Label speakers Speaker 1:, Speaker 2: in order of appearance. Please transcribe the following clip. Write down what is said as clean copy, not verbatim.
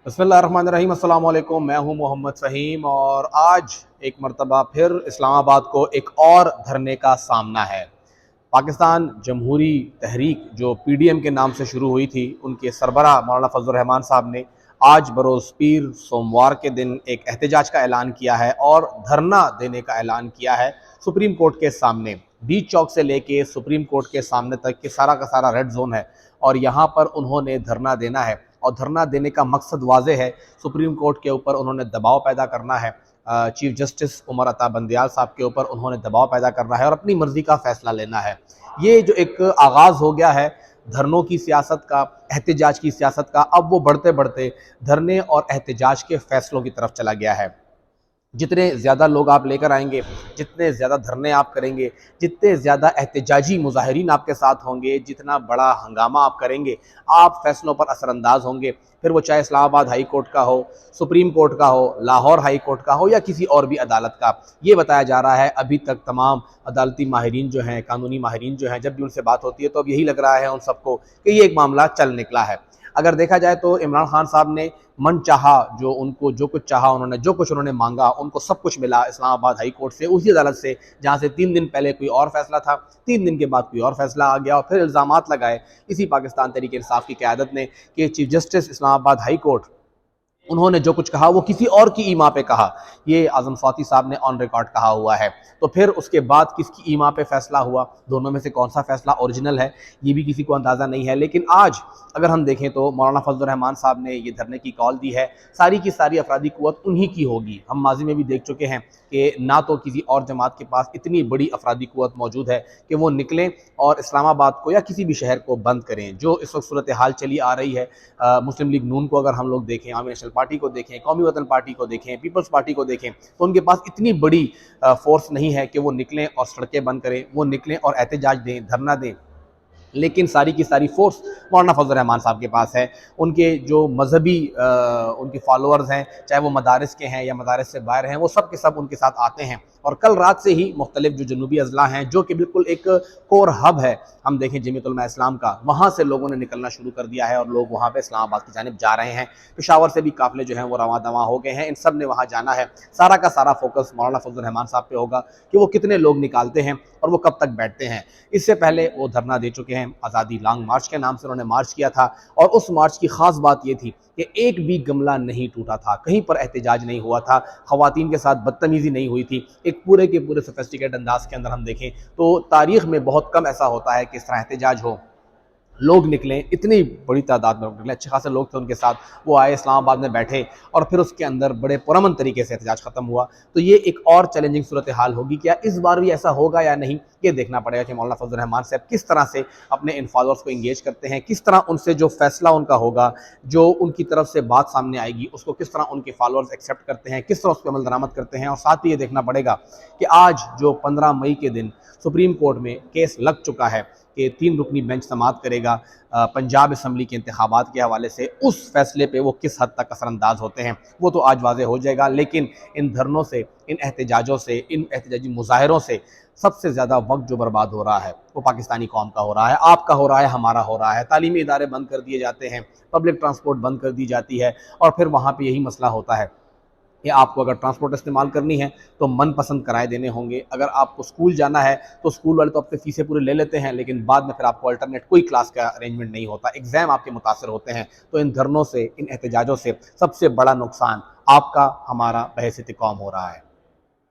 Speaker 1: बिस्मिल्लाहिर्रहमानिर्रहीम। अस्सलाम वालेकुम। मैं हूं मोहम्मद फ़हीम और आज एक मरतबा फिर इस्लामाबाद को एक और धरने का सामना है। पाकिस्तान जमहूरी तहरीक जो PDM के नाम से शुरू हुई थी, उनके सरबराह मौलाना फजल रहमान साहब ने आज बरोज़ पीर सोमवार के दिन एक एहतजाज का ऐलान किया है और धरना देने का ऐलान किया है सुप्रीम कोर्ट के सामने। बीच चौक से लेके सुप्रीम कोर्ट के सामने तक के सारा का सारा रेड जोन है और यहाँ पर उन्होंने धरना देना है और धरना देने का मकसद वाज़े है। सुप्रीम कोर्ट के ऊपर उन्होंने दबाव पैदा करना है, चीफ जस्टिस उमर अता बंदियाल साहब के ऊपर उन्होंने दबाव पैदा करना है और अपनी मर्ज़ी का फ़ैसला लेना है। ये जो एक आगाज़ हो गया है धरनों की सियासत का, एहतजाज की सियासत का, अब वो बढ़ते बढ़ते धरने और एहतजाज के फ़ैसलों की तरफ चला गया है। जितने ज़्यादा लोग आप लेकर आएंगे, जितने ज़्यादा धरने आप करेंगे, जितने ज़्यादा एहतजाजी मुजाहिरीन आपके साथ होंगे, जितना बड़ा हंगामा आप करेंगे, आप फैसलों पर असरअंदाज होंगे। फिर वो चाहे इस्लामाबाद हाई कोर्ट का हो, सुप्रीम कोर्ट का हो, लाहौर हाई कोर्ट का हो या किसी और भी अदालत का। ये बताया जा रहा है अभी तक तमाम अदालती माहिरीन जो हैं, कानूनी माहिरीन जो हैं, जब भी उनसे बात होती है तो अब यही लग रहा है उन सबको कि ये एक मामला चल निकला है। अगर देखा जाए तो इमरान खान साहब ने मन चाहा, जो उनको जो कुछ चाहा, उन्होंने जो कुछ उन्होंने मांगा, उनको सब कुछ मिला इस्लामाबाद हाई कोर्ट से, उसी अदालत से जहां से 3 दिन पहले कोई और फैसला था, 3 दिन के बाद कोई और फैसला आ गया और फिर इल्ज़ामात लगाए इसी पाकिस्तान तहरीक इंसाफ की क़यादत ने कि chief justice Islamabad high court, उन्होंने जो कुछ कहा वो किसी और की ईमा पे कहा। ये आज़म स्वाति साहब ने ऑन रिकॉर्ड कहा हुआ है। तो फिर उसके बाद किसकी ईमा पे फैसला हुआ, दोनों में से कौन सा फैसला ओरिजिनल है, ये भी किसी को अंदाज़ा नहीं है। लेकिन आज अगर हम देखें तो मौलाना फजल रहमान साहब ने ये धरने की कॉल दी है, सारी की सारी अफरादी क़ुव्वत उन्हीं की होगी। हम माजी में भी देख चुके हैं कि ना तो किसी और जमात के पास इतनी बड़ी अफरादी क़ुव्वत मौजूद है कि वो निकलें और इस्लामाबाद को या किसी भी शहर को बंद करें। जो इस वक्त सूरत हाल चली आ रही है, मुस्लिम लीग नून को अगर हम लोग देखें, आवामी नेशनल पार्टी को देखें, कौमी वतन पार्टी को देखें, पीपल्स पार्टी को देखें, तो उनके पास इतनी बड़ी फोर्स नहीं है कि वो निकलें और सड़कें बंद करें, वो निकलें और एहतजाज दें, धरना दें। लेकिन सारी की सारी फोर्स मौलाना फजल रहमान साहब के पास है। उनके जो मजहबी उनके फॉलोअर्स हैं, चाहे वो मदारिस के हैं या मदारिस से बाहर हैं, वो सब के सब उनके साथ आते हैं। और कल रात से ही मुख्तलिफ जो जनूबी अजला हैं, जो कि बिल्कुल एक कोर हब है, हम देखें जमीयत उलमा इस्लाम का, वहाँ से लोगों ने निकलना शुरू कर दिया है और लोग वहाँ पे इस्लामाबाद की जानिब जा रहे हैं। पेशावर से भी काफ़िले जो हैं वो रवां दवां हो गए हैं, इन सब ने वहाँ जाना है। सारा का सारा फोकस मौलाना फजल रहमान साहब पे होगा कि वो कितने लोग निकालते हैं और वो कब तक बैठते हैं। इससे पहले वो धरना दे चुके हैं, आज़ादी लॉन्ग मार्च के नाम से उन्होंने मार्च किया था और उस मार्च की ख़ास बात ये थी कि एक भी गमला नहीं टूटा था, कहीं पर एहतजाज नहीं हुआ था, ख़वातीन के साथ बदतमीज़ी नहीं हुई थी। एक पूरे के पूरे सोफिस्टिकेट अंदाज के अंदर हम देखें तो तारीख़ में बहुत कम ऐसा होता है कि इस तरह एहतजाज हो, लोग निकलें, इतनी बड़ी तादाद में लोग निकले, अच्छे खासे लोग थे उनके साथ। वो आए, इस्लामाबाद में बैठे और फिर उसके अंदर बड़े पुरअमन तरीके से एहतजाज ख़त्म हुआ। तो ये एक और चैलेंजिंग सूरत हाल होगी। क्या इस बार भी ऐसा होगा या नहीं, ये देखना पड़ेगा कि मौलाना फजल रहमान साहब किस तरह से अपने इन फॉलोअर्स को इंगेज करते हैं, किस तरह उनसे जो फैसला उनका होगा, जो उनकी तरफ से बात सामने आएगी, उसको किस तरह उनके फॉलोअर्स एक्सेप्ट करते हैं, किस तरह उस पर अमल दरामद करते हैं। और साथ ही ये देखना पड़ेगा कि आज जो 15 मई के दिन सुप्रीम कोर्ट में केस लग चुका है कि 3 रुकनी बेंच समाअत करेगा पंजाब असम्बली के इंतखाबात के हवाले से, उस फैसले पे वो किस हद तक असरअंदाज होते हैं वो तो आज वाज़े हो जाएगा। लेकिन इन धरनों से, इन एहतजाजों से, इन एहतजाजी मुजाहिरों से सबसे ज़्यादा वक्त जो बर्बाद हो रहा है वो पाकिस्तानी कौम का हो रहा है, आपका हो रहा है, हमारा हो रहा है। तालीमी इदारे बंद कर दिए जाते हैं, पब्लिक ट्रांसपोर्ट बंद कर दी जाती है और फिर वहाँ पर यही मसला होता है कि आपको अगर ट्रांसपोर्ट इस्तेमाल करनी है तो मनपसंद किराए देने होंगे। अगर आपको स्कूल जाना है तो स्कूल वाले तो आपसे फीसें पूरे ले लेते हैं, लेकिन बाद में फिर आपको अल्टरनेट कोई क्लास का अरेंजमेंट नहीं होता, एग्ज़ाम आपके मुतासर होते हैं। तो इन धरनों से, इन एहतजाजों से सबसे बड़ा नुकसान आपका, हमारा, बहैसियत कौम हो रहा है।